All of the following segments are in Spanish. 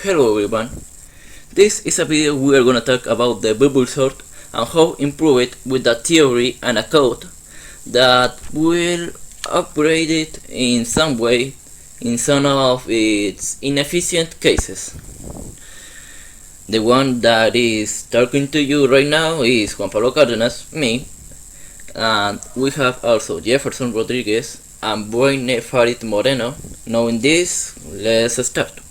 Hello everyone, this is a video we are gonna talk about the bubble sort and how improve it with a theory and a code that will operate it in some way in some of its inefficient cases. The one that is talking to you right now is Juan Pablo Cárdenas, me, and we have also Jefferson Rodriguez and Boyne Farid Moreno. Knowing this, let's start.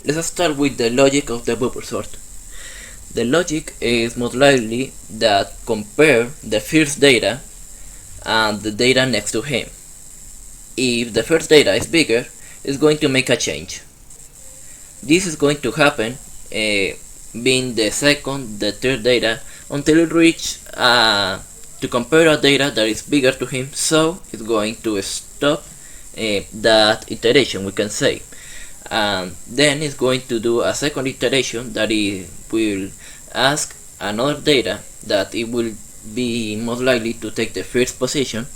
Let's start with the logic of the bubble sort. The logic is most likely that compare the first data and the data next to him. If the first data is bigger, it's going to make a change. This is going to happen being the second, the third data until it reach to compare a data that is bigger to him, so it's going to stop that iteration, we can say. And then it's going to do a second iteration that it will ask another data that it will be most likely to take the first position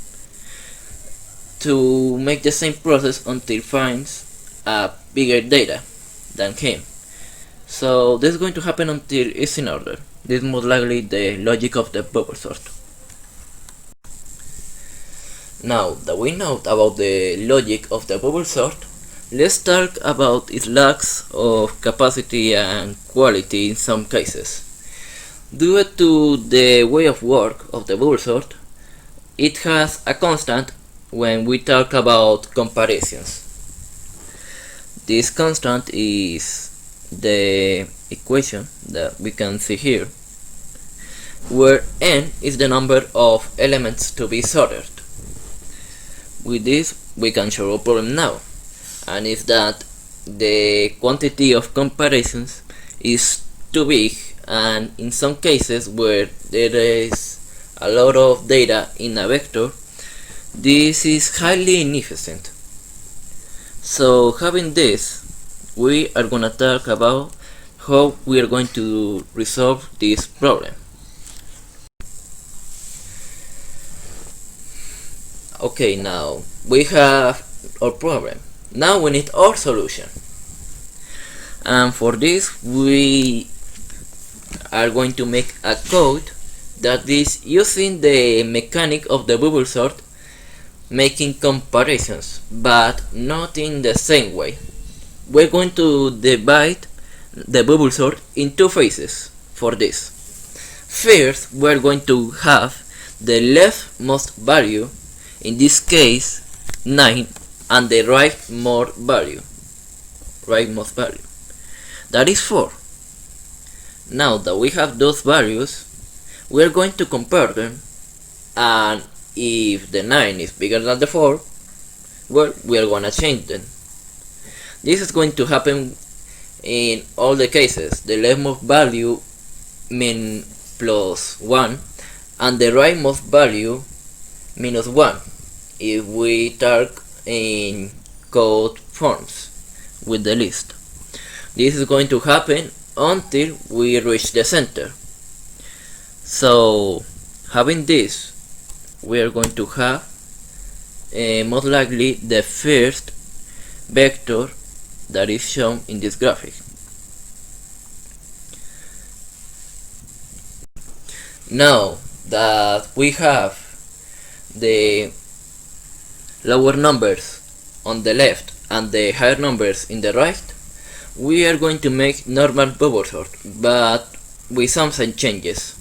to make the same process until it finds a bigger data than him. So this is going to happen until it's in order. This is most likely the logic of the bubble sort. Now that we know about the logic of the bubble sort, let's talk about its lacks of capacity and quality in some cases. Due to the way of work of the bubble sort, it has a constant when we talk about comparisons. This constant is the equation that we can see here, where n is the number of elements to be sorted. With this, we can show a problem now, and is that the quantity of comparisons is too big, and in some cases where there is a lot of data in a vector, this is highly inefficient. So having this, we are gonna talk about how we are going to resolve this problem. Okay, now we have our problem. Now we need our solution, and for this we are going to make a code that is using the mechanic of the bubble sort, making comparisons, but not in the same way. We're going to divide the bubble sort in two phases for this. First, we're going to have the leftmost value, in this case 9, and the rightmost value, that is 4. Now that we have those values, we are going to compare them, and if the 9 is bigger than the 4, well, we are gonna change them. This is going to happen in all the cases. The leftmost value min plus 1 and the rightmost value minus 1 if we talk in code forms with the list. This is going to happen until we reach the center. So having this, we are going to have most likely the first vector that is shown in this graphic. Now that we have the lower numbers on the left and the higher numbers in the right, we are going to make normal bubble sort, but with some changes.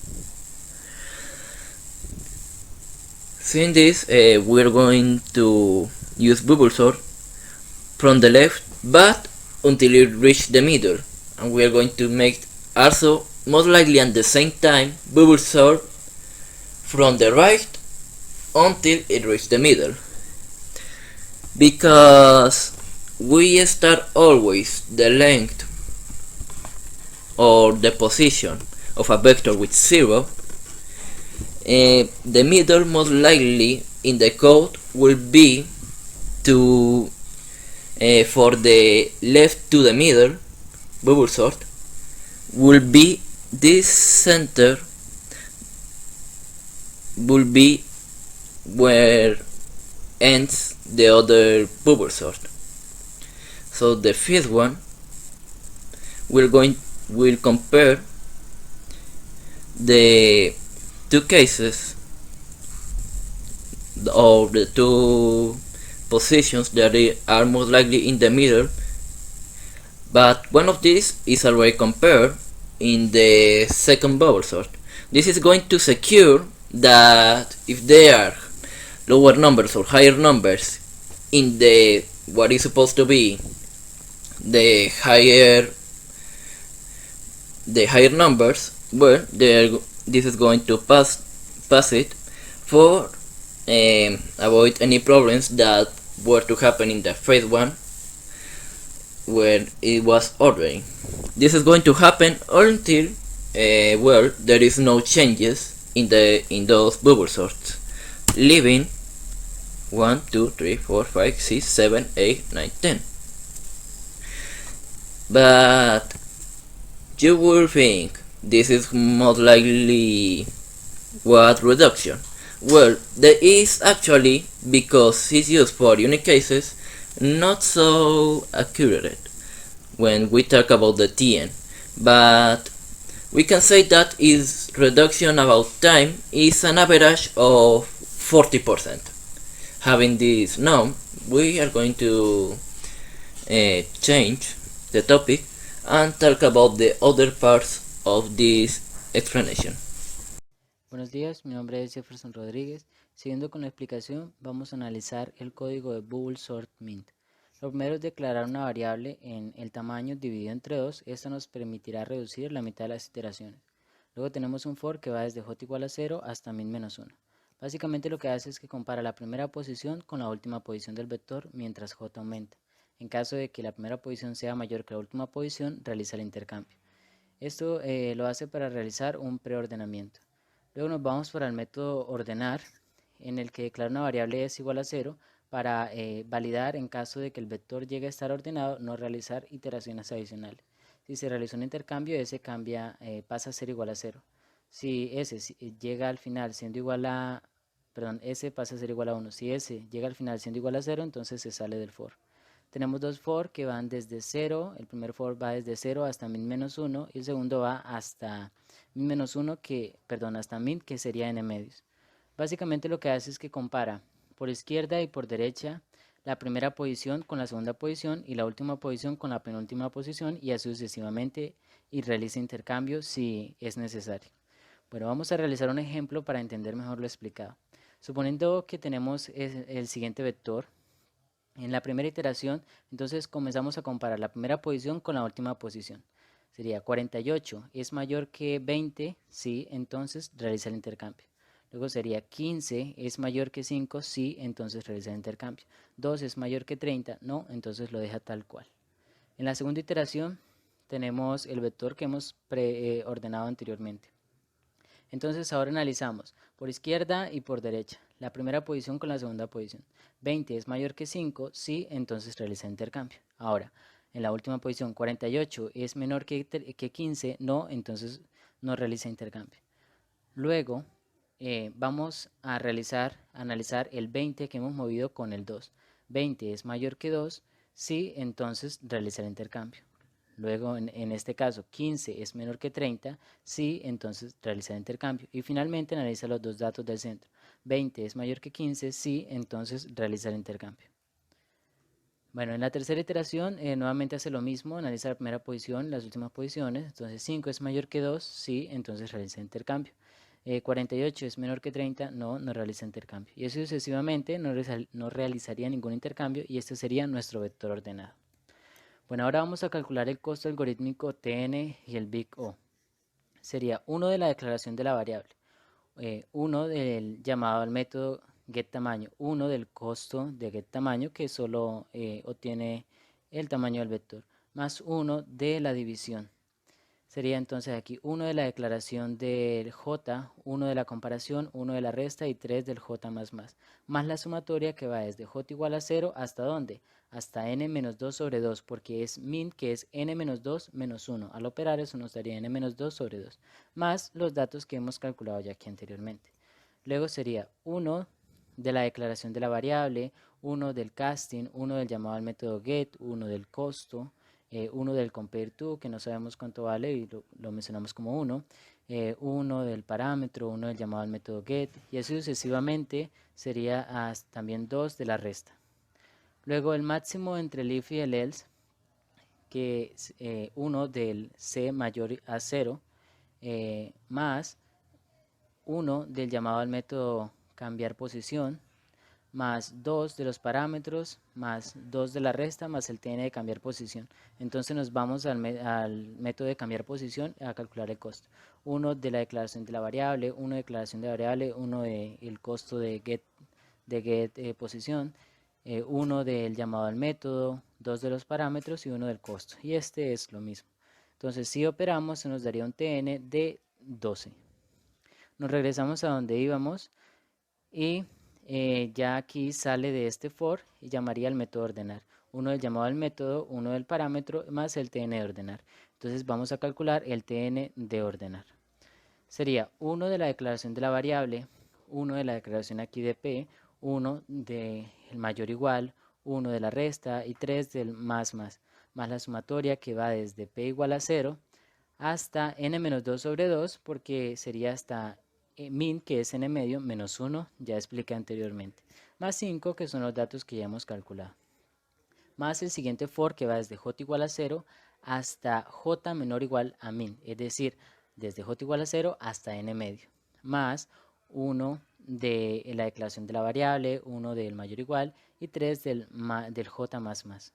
Seeing this, we are going to use bubble sort from the left, but until it reaches the middle, and we are going to make also most likely at the same time bubble sort from the right until it reaches the middle, because we start always the length or the position of a vector with 0. The middle most likely in the code will be to for the left to the middle bubble sort will be this center will be where ends the other bubble sort. So the fifth one we'll compare the two cases or the two positions that are most likely in the middle, but one of these is already compared in the second bubble sort. This is going to secure that if there are lower numbers or higher numbers in the what is supposed to be the higher numbers, well, this is going to pass it for avoid any problems that were to happen in the first one when it was ordering. This is going to happen until well, there is no changes in those bubble sorts, leaving 1, 2, 3, 4, 5, 6, 7, 8, 9, 10. But you will think this is most likely what reduction? Well, there is actually, because it's used for unique cases, not so accurate when we talk about the TN, but we can say that its reduction about time is an average of 40%. Having this known, we are going to change the topic and talk about the other parts of this explanation. Buenos días, mi nombre es Jefferson Rodríguez. Siguiendo con la explicación, vamos a analizar el código de Bubble Sort Mint. Lo primero es declarar una variable en el tamaño dividido entre 2. Esto nos permitirá reducir la mitad de las iteraciones. Luego tenemos un for que va desde j igual a 0 hasta min menos 1. Básicamente lo que hace es que compara la primera posición con la última posición del vector mientras j aumenta. En caso de que la primera posición sea mayor que la última posición, realiza el intercambio. Esto lo hace para realizar un preordenamiento. Luego nos vamos para el método ordenar, en el que declara una variable es igual a 0 para validar en caso de que el vector llegue a estar ordenado, no realizar iteraciones adicionales. Si se realizó un intercambio, S pasa a ser igual a 0. Si S llega al final siendo igual a, S pasa a ser igual a 1. Si S llega al final siendo igual a 0, entonces se sale del for. Tenemos dos for que van desde 0, el primer for va desde 0 hasta min menos 1 y el segundo va hasta min menos 1 hasta min, que sería n medios. Básicamente lo que hace es que compara por izquierda y por derecha la primera posición con la segunda posición y la última posición con la penúltima posición y así sucesivamente, y realiza intercambios si es necesario. Bueno, vamos a realizar un ejemplo para entender mejor lo explicado. Suponiendo que tenemos el siguiente vector. En la primera iteración, entonces comenzamos a comparar la primera posición con la última posición. Sería 48 es mayor que 20, sí, entonces realiza el intercambio. Luego sería 15 es mayor que 5, sí, entonces realiza el intercambio. 2 es mayor que 30, no, entonces lo deja tal cual. En la segunda iteración tenemos el vector que hemos preordenado anteriormente. Entonces ahora analizamos por izquierda y por derecha, la primera posición con la segunda posición. 20 es mayor que 5, sí, entonces realiza intercambio. Ahora, en la última posición, 48 es menor que 15, no, entonces no realiza intercambio. Luego, vamos a analizar el 20 que hemos movido con el 2. 20 es mayor que 2, sí, entonces realiza el intercambio. Luego, en este caso, 15 es menor que 30, sí, entonces realiza el intercambio. Y finalmente analiza los dos datos del centro. 20 es mayor que 15, sí, entonces realiza el intercambio. Bueno, en la tercera iteración nuevamente hace lo mismo, analiza la primera posición, las últimas posiciones. Entonces 5 es mayor que 2, sí, entonces realiza el intercambio. 48 es menor que 30, no realiza intercambio. Y así sucesivamente no realizaría ningún intercambio y este sería nuestro vector ordenado. Bueno, ahora vamos a calcular el costo algorítmico TN y el Big O. Sería 1 de la declaración de la variable, 1 del llamado al método getTamaño, 1 del costo de getTamaño que solo obtiene el tamaño del vector, más 1 de la división. Sería entonces aquí 1 de la declaración del J, 1 de la comparación, 1 de la resta y 3 del J más la sumatoria que va desde J igual a 0 hasta ¿dónde? Hasta n menos 2 sobre 2, porque es min, que es n menos 2 menos 1. Al operar eso nos daría n menos 2 sobre 2, más los datos que hemos calculado ya aquí anteriormente. Luego sería 1 de la declaración de la variable, 1 del casting, 1 del llamado al método get, 1 del costo, uno del compare to, que no sabemos cuánto vale y lo mencionamos como 1, uno del parámetro, uno del llamado al método get, y así sucesivamente sería también 2 de la resta. Luego el máximo entre el if y el else, que es 1 del c mayor a 0, más 1 del llamado al método cambiar posición, más 2 de los parámetros, más 2 de la resta, más el tn de cambiar posición. Entonces nos vamos al método de cambiar posición a calcular el costo. 1 de la declaración de la variable, 1 de declaración de variable, 1 del costo de get posición, 1 del llamado al método, 2 de los parámetros y 1 del costo. Y este es lo mismo. Entonces si operamos se nos daría un tn de 12. Nos regresamos a donde íbamos y ya aquí sale de este for y llamaría al método ordenar. Uno del llamado al método, uno del parámetro más el tn de ordenar. Entonces vamos a calcular el tn de ordenar. Sería 1 de la declaración de la variable, 1 de la declaración aquí de p, 1 del mayor igual, 1 de la resta y 3 del más la sumatoria que va desde p igual a 0 hasta n-2 sobre 2, porque sería hasta min, que es n medio, menos 1, ya expliqué anteriormente, más 5, que son los datos que ya hemos calculado, más el siguiente for, que va desde j igual a 0 hasta j menor o igual a min, es decir, desde j igual a 0 hasta n medio, más 1 de la declaración de la variable, 1 del mayor o igual y 3 del j más.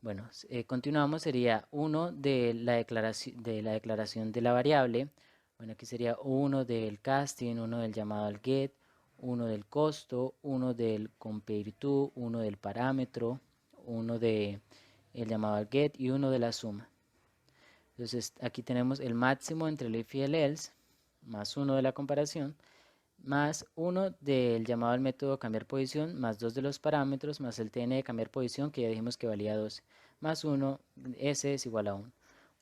Bueno, continuamos, sería 1 de la declaración de la variable. Bueno, aquí sería 1 del casting, 1 del llamado al get, 1 del costo, 1 del compare to, 1 del parámetro, 1 del llamado al get y 1 de la suma. Entonces aquí tenemos el máximo entre el if y el else, más 1 de la comparación, más 1 del llamado al método cambiar posición, más 2 de los parámetros, más el tn de cambiar posición, que ya dijimos que valía 12, más 1, s es igual a 1.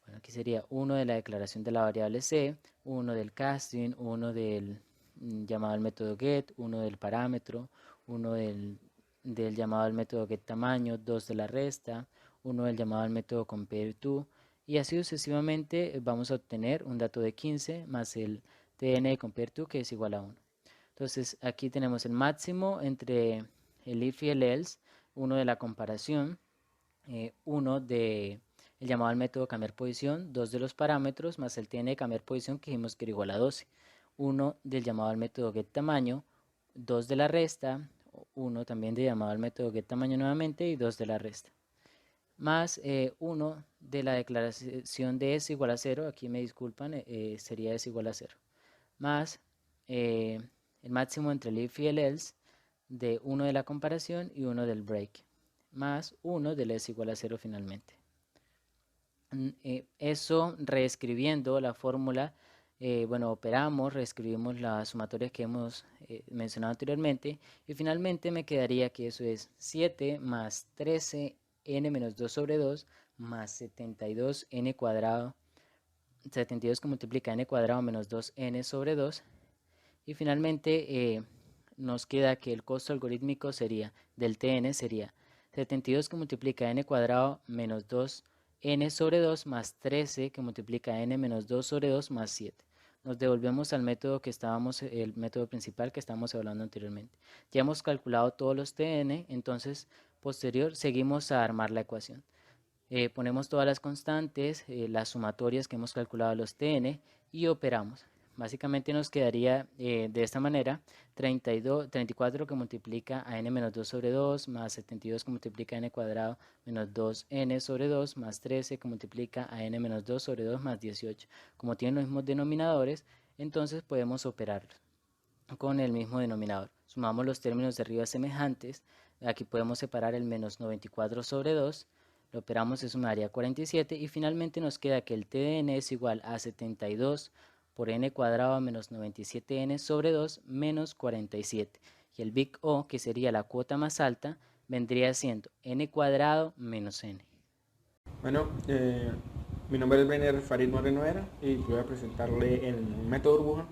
Bueno, aquí sería 1 de la declaración de la variable c, 1 del casting, 1 del llamado al método get, 1 del parámetro, 1 del llamado al método get tamaño, 2 de la resta, 1 del llamado al método compare to, y así sucesivamente vamos a obtener un dato de 15 más el tn de compare to, que es igual a 1. Entonces aquí tenemos el máximo entre el if y el else, 1 de la comparación, 1 de el llamado al método cambiar posición, 2 de los parámetros más el tn de cambiar posición, que dijimos que era igual a 12, 1 del llamado al método get tamaño, 2 de la resta, 1 también de llamado al método get tamaño nuevamente y 2 de la resta, más 1 de la declaración de s igual a 0, aquí me disculpan, sería s igual a 0, más el máximo entre el if y el else de 1 de la comparación y 1 del break, más 1 del s igual a 0 finalmente. Eso reescribiendo la fórmula, bueno, operamos, reescribimos las sumatorias que hemos mencionado anteriormente y finalmente me quedaría que eso es 7 más 13 n menos 2 sobre 2 más 72 n cuadrado, 72 que multiplica n cuadrado menos 2n sobre 2. Y finalmente nos queda que el costo algorítmico sería del tn sería 72 que multiplica n cuadrado menos 2n sobre 2 más 13 que multiplica n menos 2 sobre 2 más 7. Nos devolvemos al método el método principal que estábamos hablando anteriormente. Ya hemos calculado todos los tn, entonces posterior seguimos a armar la ecuación. Ponemos todas las constantes, las sumatorias que hemos calculado los tn y operamos. Básicamente nos quedaría de esta manera 34 que multiplica a n menos 2 sobre 2 más 72 que multiplica a n cuadrado menos 2n sobre 2 más 13 que multiplica a n menos 2 sobre 2 más 18. Como tienen los mismos denominadores, entonces podemos operar con el mismo denominador. Sumamos los términos de arriba semejantes. Aquí podemos separar el menos 94 sobre 2. Lo operamos, eso me daría 47 y finalmente nos queda que el tdn es igual a 72 por n cuadrado menos 97n sobre 2 menos 47. Y el big O, que sería la cuota más alta, vendría siendo n cuadrado menos n. Bueno, mi nombre es Brenner Farid Moreno Era y voy a presentarle el método burbuja,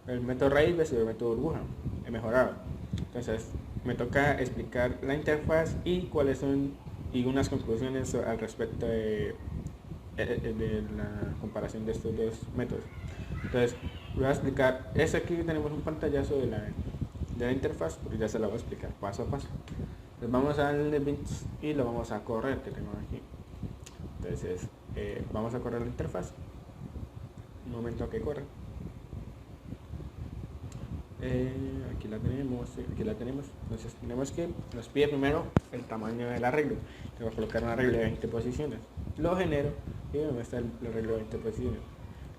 el método raíz versus el método burbuja, el mejorado. Entonces, me toca explicar la interfaz y cuáles son y unas conclusiones al respecto de la comparación de estos dos métodos. Entonces voy a explicar, aquí tenemos un pantallazo de la interfaz, porque ya se la voy a explicar paso a paso. Entonces vamos al NetBeans y lo vamos a correr, que tengo aquí. Entonces vamos a correr la interfaz, un momento que corra. Aquí la tenemos. Entonces tenemos que nos pide primero el tamaño del arreglo. Tengo que colocar un arreglo de 20 posiciones. Lo genero y me muestra el arreglo de 20 posiciones.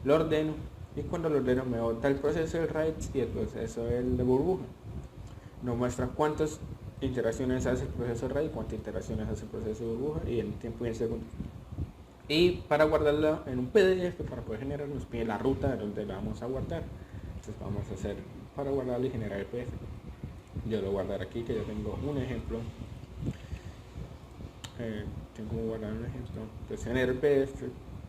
Lo ordeno y cuando lo ordeno me bota el proceso del write y el proceso del de burbuja. Nos muestra cuántas iteraciones hace el proceso write, cuántas iteraciones hace el proceso de burbuja y el tiempo y el segundo. Y para guardarlo en un PDF, para poder generar, nos pide la ruta de donde la vamos a guardar. Entonces vamos a hacer para guardarlo y generar el PDF. Yo lo voy a guardar aquí, que yo tengo un ejemplo. Tengo que guardar un ejemplo. Entonces genero el PDF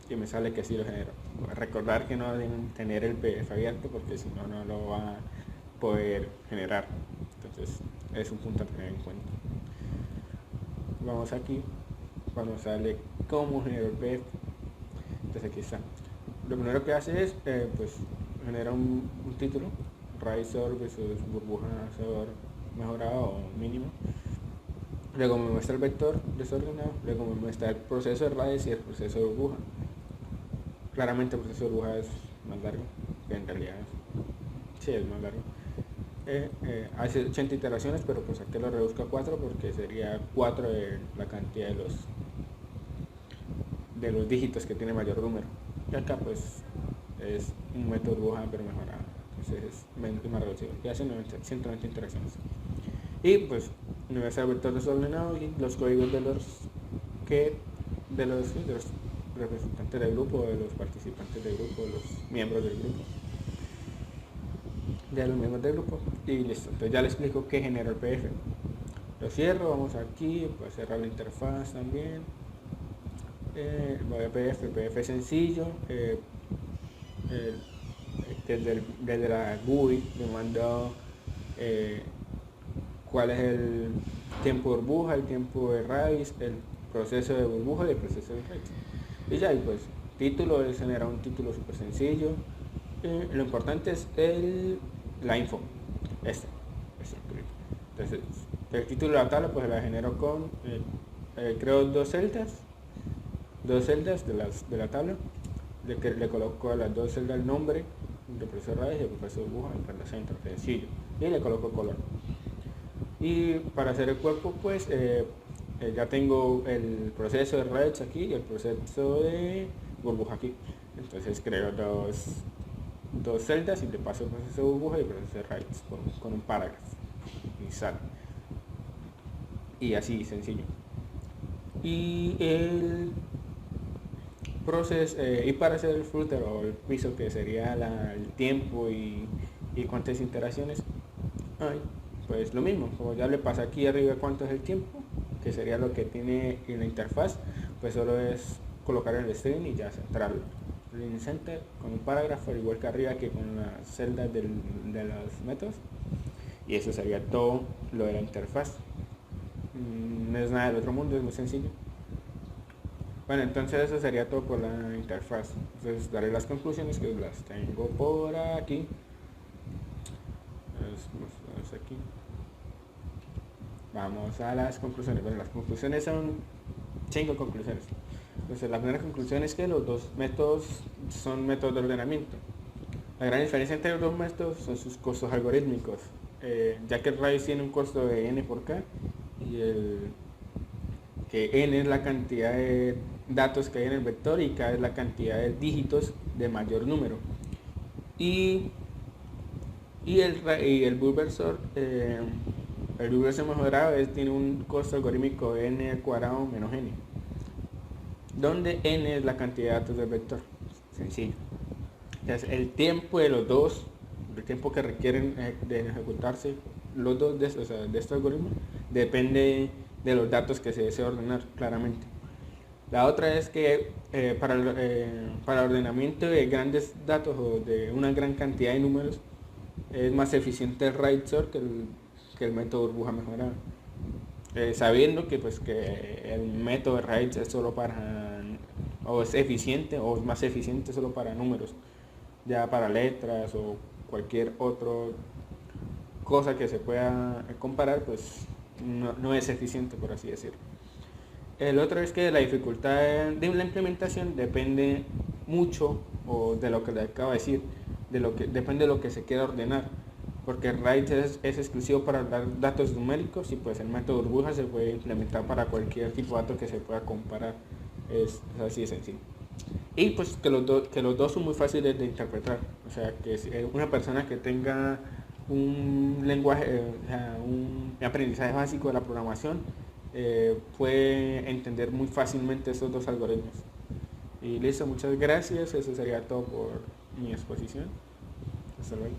y me sale que sí lo genero. Recordar que no deben tener el PDF abierto porque si no, no lo va a poder generar. Entonces es un punto a tener en cuenta. Vamos aquí, cuando sale cómo genero el PDF. Entonces aquí está. Lo primero que hace es pues genera un título, RaiSort versus burbuja SOR mejorado o mínimo. Luego me muestra el vector desordenado, luego me muestra el proceso de RAID y el proceso de burbuja. Claramente el proceso de burbuja es más largo, que en realidad sí es más largo. Hace 80 iteraciones, pero pues aquí lo reduzco a 4 porque sería 4 de la cantidad de los dígitos que tiene mayor número. Y acá pues es un método de burbuja pero mejorado, entonces es más reducido y hace 190 interacciones. Y pues me va a hacer el vector desordenado y los códigos de los representantes del grupo, de los participantes del grupo, de los miembros del grupo, y listo. Entonces ya le explico qué genera el PDF. Lo cierro, vamos aquí, voy a cerrar la interfaz también. Voy a PDF, el PDF es sencillo. Desde la GUI me mandó cuál es el tiempo de burbuja, el tiempo de raíz, el proceso de burbuja y el proceso de raíz. Y ya, y pues título, él genera un título súper sencillo. Lo importante es la info. Entonces, el título de la tabla pues la genero con, creo dos celdas de la tabla. Le coloco a las dos celdas el nombre, el proceso de raíz y el proceso de burbuja, el centro, sencillo. Y le coloco color. Y para hacer el cuerpo pues ya tengo el proceso de raíz aquí y el proceso de burbuja aquí. Entonces creo dos celdas y le paso el proceso de burbuja y el proceso de raíz con un parágrafo y sale. Y así sencillo. Y el proceso, y para hacer el footer o el piso, que sería el tiempo y cuántas iteraciones hay, pues lo mismo, como ya le pasa aquí arriba cuánto es el tiempo, que sería lo que tiene en la interfaz, pues solo es colocar el string y ya centrarlo. Line center con un parágrafo, igual que arriba que con las celdas de los métodos, y eso sería todo lo de la interfaz. No es nada del otro mundo, es muy sencillo. Bueno, entonces eso sería todo por la interfaz. Entonces daré las conclusiones, que las tengo por aquí. Vamos aquí. Vamos a las conclusiones. Bueno, las conclusiones son 5 conclusiones. Entonces la primera conclusión es que los dos métodos son métodos de ordenamiento. La gran diferencia entre los dos métodos son sus costos algorítmicos, ya que el raíz tiene un costo de n por k y que n es la cantidad de datos que hay en el vector y k es la cantidad de dígitos de mayor número. Y el Burber Sort, el Burber Sort mejorado tiene un costo algorítmico de n al cuadrado menos n, donde n es la cantidad de datos del vector. Sencillo. Entonces el tiempo de los dos, el tiempo que requieren de ejecutarse los dos de este algoritmo, depende de los datos que se desea ordenar, claramente. La otra es que para el ordenamiento de grandes datos o de una gran cantidad de números es más eficiente el RaiSort que el método burbuja mejorado. sabiendo que pues que el método de RAID es solo para, o es eficiente o es más eficiente solo para números, ya para letras o cualquier otra cosa que se pueda comparar, pues no es eficiente, por así decirlo. El otro es que la dificultad de la implementación depende mucho, o de lo que le acabo de decir, depende de lo que se quiera ordenar, porque RAID es exclusivo para dar datos numéricos, y pues el método burbuja se puede implementar para cualquier tipo de datos que se pueda comparar. Es así de sencillo. Y pues que los dos son muy fáciles de interpretar, o sea que si una persona que tenga un lenguaje, un aprendizaje básico de la programación, puede entender muy fácilmente estos dos algoritmos. Y listo, muchas gracias, eso sería todo por mi exposición. Hasta luego.